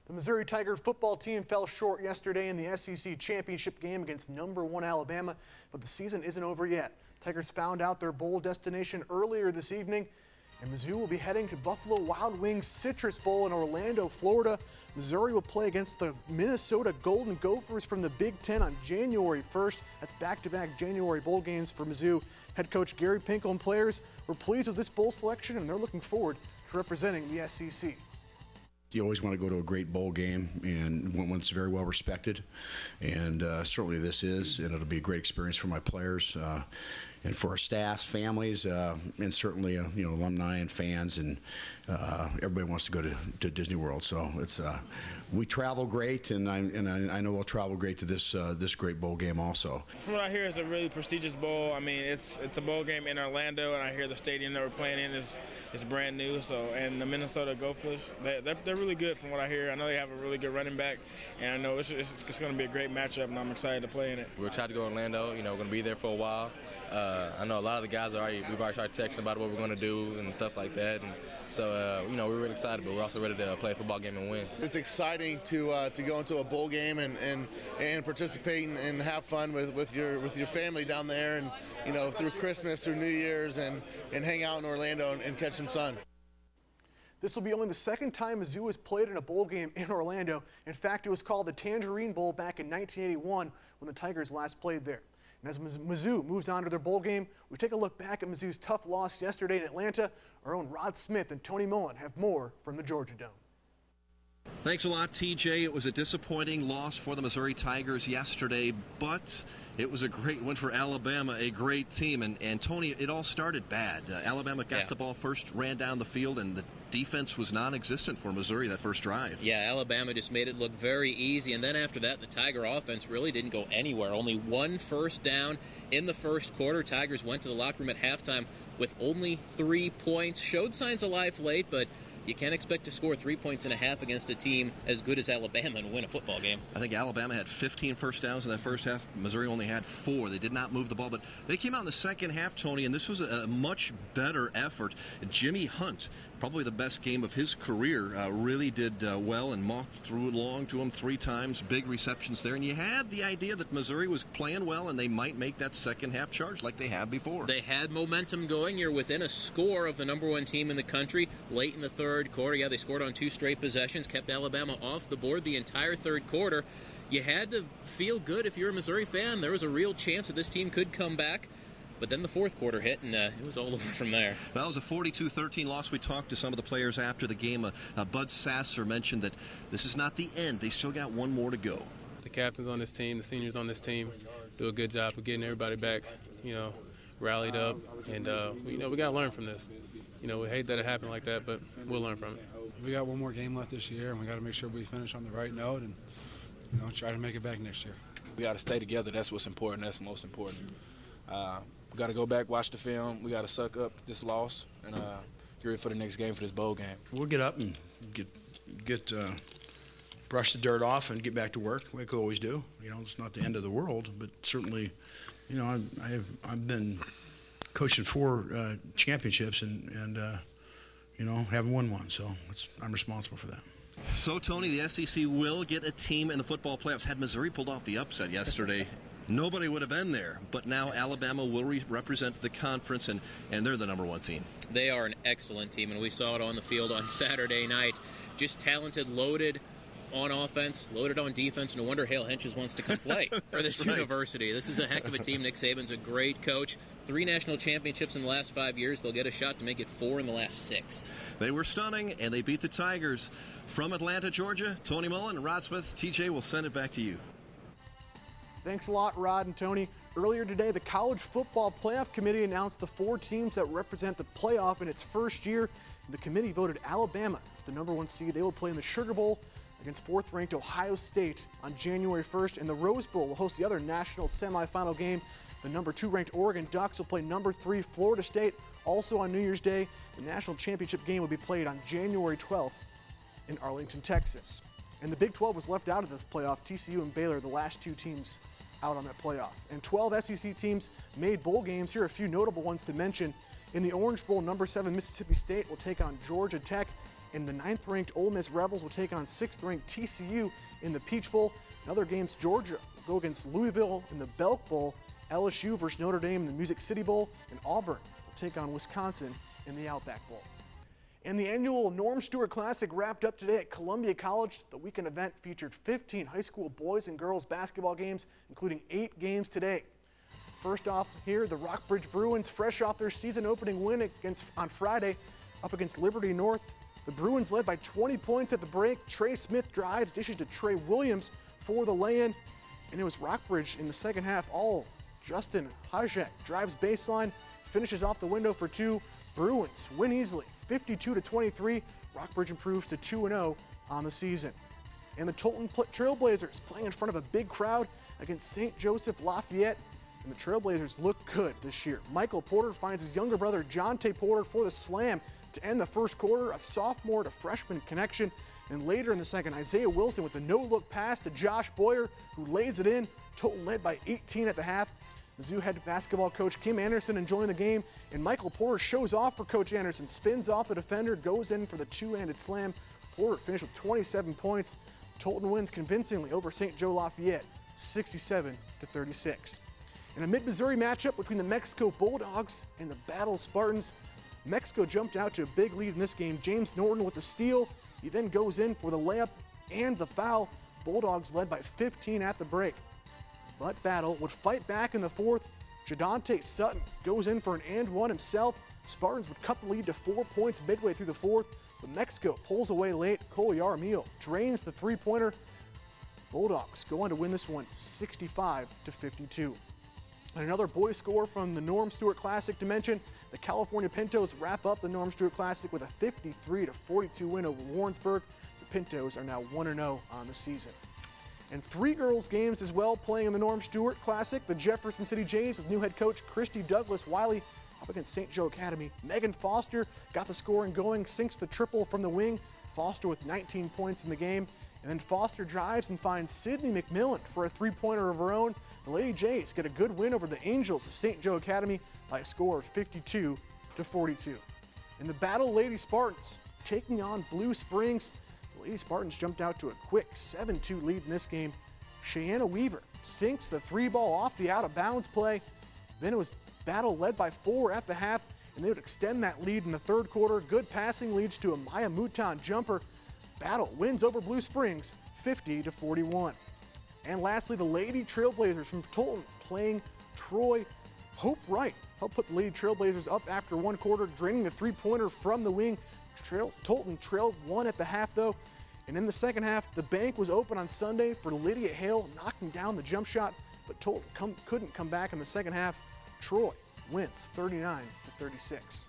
The Missouri Tiger football team fell short yesterday in the SEC championship game against #1 Alabama, but the season isn't over yet. Tigers found out their bowl destination earlier this evening, and Mizzou will be heading to Buffalo Wild Wings Citrus Bowl in Orlando, Florida. Missouri will play against the Minnesota Golden Gophers from the Big Ten on January 1st. That's back-to-back January bowl games for Mizzou. Head coach Gary Pinkel and players were pleased with this bowl selection, and they're looking forward to representing the SEC. You always want to go to a great bowl game, and one that's very well respected, and certainly this is, and it'll be a great experience for my players and for our staffs, families, and certainly alumni and fans, and everybody wants to go to Disney World. So it's we travel great, and I know we'll travel great to this great bowl game also. From what I hear, it's a really prestigious bowl. I mean, it's a bowl game in Orlando, and I hear the stadium that we're playing in is brand new. So, and the Minnesota Gophers, they're really good from what I hear. I know they have a really good running back, and I know it's going to be a great matchup, and I'm excited to play in it. We're excited to go to Orlando. We're going to be there for a while. I know a lot of the guys we've already started texting about what we're going to do and stuff like that. And so, we're really excited, but we're also ready to play a football game and win. It's exciting to go into a bowl game and participate and have fun with your family down there, and through Christmas, through New Year's, and hang out in Orlando and catch some sun. This will be only the second time Mizzou has played in a bowl game in Orlando. In fact, it was called the Tangerine Bowl back in 1981 when the Tigers last played there. And as Mizzou moves on to their bowl game, we take a look back at Mizzou's tough loss yesterday in Atlanta. Our own Rod Smith and Tony Mullen have more from the Georgia Dome. Thanks a lot, TJ. It was a disappointing loss for the Missouri Tigers yesterday, but it was a great win for Alabama, a great team. And Tony, it all started bad. Alabama got the ball first, ran down the field, and the defense was non-existent for Missouri that first drive. Yeah, Alabama just made it look very easy, and then after that, the Tiger offense really didn't go anywhere. Only one first down in the first quarter. Tigers went to the locker room at halftime with only 3 points. Showed signs of life late, but you can't expect to score 3.5 points against a team as good as Alabama and win a football game. I think Alabama had 15 first downs in that first half. Missouri only had 4. They did not move the ball, but they came out in the second half, Tony, and this was a much better effort. Jimmy Hunt, probably the best game of his career, really did well, and Mock threw it long to him 3 times, big receptions there. And you had the idea that Missouri was playing well, and they might make that second half charge like they have before. They had momentum going. You're within a score of the #1 team in the country late in the third quarter. Yeah, they scored on 2 straight possessions, kept Alabama off the board the entire third quarter. You had to feel good if you're a Missouri fan. There was a real chance that this team could come back. But then the fourth quarter hit, and it was all over from there. That was a 42-13 loss. We talked to some of the players after the game. Bud Sasser mentioned that this is not the end. They still got one more to go. The captains on this team, the seniors on this team, do a good job of getting everybody back, rallied up. And, we got to learn from this. We hate that it happened like that, but we'll learn from it. We got one more game left this year, and we got to make sure we finish on the right note and, try to make it back next year. We got to stay together. That's what's important. That's most important. We got to go back, watch the film. We got to suck up this loss and get ready for the next game, for this bowl game. We'll get up and get brush the dirt off and get back to work, like we always do. It's not the end of the world, but certainly, I've been coaching 4 championships and haven't won one, so I'm responsible for that. So, Tony, the SEC will get a team in the football playoffs. Had Missouri pulled off the upset yesterday, nobody would have been there. But now Alabama will represent the conference, and they're the #1 team. They are an excellent team, and we saw it on the field on Saturday night. Just talented, loaded on offense, loaded on defense. No wonder Hale Henches wants to come play for this university. This is a heck of a team. Nick Saban's a great coach. 3 national championships in the last 5 years. They'll get a shot to make it 4 in the last 6. They were stunning, and they beat the Tigers. From Atlanta, Georgia, Tony Mullen and Rod Smith. TJ, will send it back to you. Thanks a lot, Rod and Tony. Earlier today, the College Football Playoff Committee announced the 4 teams that represent the playoff in its first year. The committee voted Alabama as the #1 seed. They will play in the Sugar Bowl against 4th-ranked Ohio State on January 1st, and the Rose Bowl will host the other national semifinal game. The #2-ranked Oregon Ducks will play #3 Florida State. Also on New Year's Day, the national championship game will be played on January 12th in Arlington, Texas. And the Big 12 was left out of this playoff. TCU and Baylor, the last 2 teams out on that playoff. And 12 SEC teams made bowl games. Here are a few notable ones to mention. In the Orange Bowl, #7 Mississippi State will take on Georgia Tech. and the 9th-ranked Ole Miss Rebels will take on 6th-ranked TCU in the Peach Bowl. In other games, Georgia will go against Louisville in the Belk Bowl, LSU versus Notre Dame in the Music City Bowl, and Auburn will take on Wisconsin in the Outback Bowl. And the annual Norm Stewart Classic wrapped up today at Columbia College. The weekend event featured 15 high school boys and girls basketball games, including 8 games today. First off here, the Rockbridge Bruins, fresh off their season-opening win on Friday up against Liberty North. The Bruins led by 20 points at the break. Trey Smith drives, dishes to Trey Williams for the lay-in, and it was Rockbridge in the second half. Justin Hajek drives baseline, finishes off the window for 2. Bruins win easily, 52-23. Rockbridge improves to 2-0 on the season. And the Tolton Trailblazers playing in front of a big crowd against St. Joseph Lafayette. And the Trailblazers look good this year. Michael Porter finds his younger brother Jonte Porter for the slam to end the first quarter, a sophomore to freshman connection. And later in the second, Isaiah Wilson with the no-look pass to Josh Boyer, who lays it in. Tolton led by 18 at the half. Mizzou head basketball coach Kim Anderson enjoying the game, and Michael Porter shows off for Coach Anderson, spins off the defender, goes in for the two-handed slam. Porter finished with 27 points. Tolton wins convincingly over St. Joe Lafayette, 67-36. In a mid-Missouri matchup between the Mexico Bulldogs and the Battle Spartans, Mexico jumped out to a big lead in this game. James Norton with the steal. He then goes in for the layup and the foul. Bulldogs led by 15 at the break. But Battle would fight back in the fourth. Jadante Sutton goes in for an and one himself. Spartans would cut the lead to 4 points midway through the fourth, but Mexico pulls away late. Cole Yaramil drains the three-pointer. Bulldogs go on to win this one 65-52. And another boys score from the Norm Stewart Classic to mention, the California Pintos wrap up the Norm Stewart Classic with a 53-42 win over Warrensburg. The Pintos are now 1-0 on the season. And 3 girls games as well playing in the Norm Stewart Classic. The Jefferson City Jays with new head coach Christy Douglas Wiley up against St. Joe Academy. Megan Foster got the scoring going, sinks the triple from the wing. Foster with 19 points in the game. And then Foster drives and finds Sydney McMillan for a three-pointer of her own. The Lady Jays get a good win over the Angels of St. Joe Academy by a score of 52-42. In the battle, Lady Spartans taking on Blue Springs. The Lady Spartans jumped out to a quick 7-2 lead in this game. Cheyenne Weaver sinks the 3-ball off the out-of-bounds play. Then it was battle led by 4 at the half, and they would extend that lead in the third quarter. Good passing leads to a Maya Mouton jumper. Battle wins over Blue Springs 50-41. And lastly, the Lady Trailblazers from Tolton playing Troy. Hope Wright helped put the Lady Trailblazers up after one quarter, draining the three-pointer from the wing. Tolton trailed 1 at the half, though. And in the second half, the bank was open on Sunday for Lydia Hale, knocking down the jump shot, but Tolton couldn't come back in the second half. Troy wins 39-36.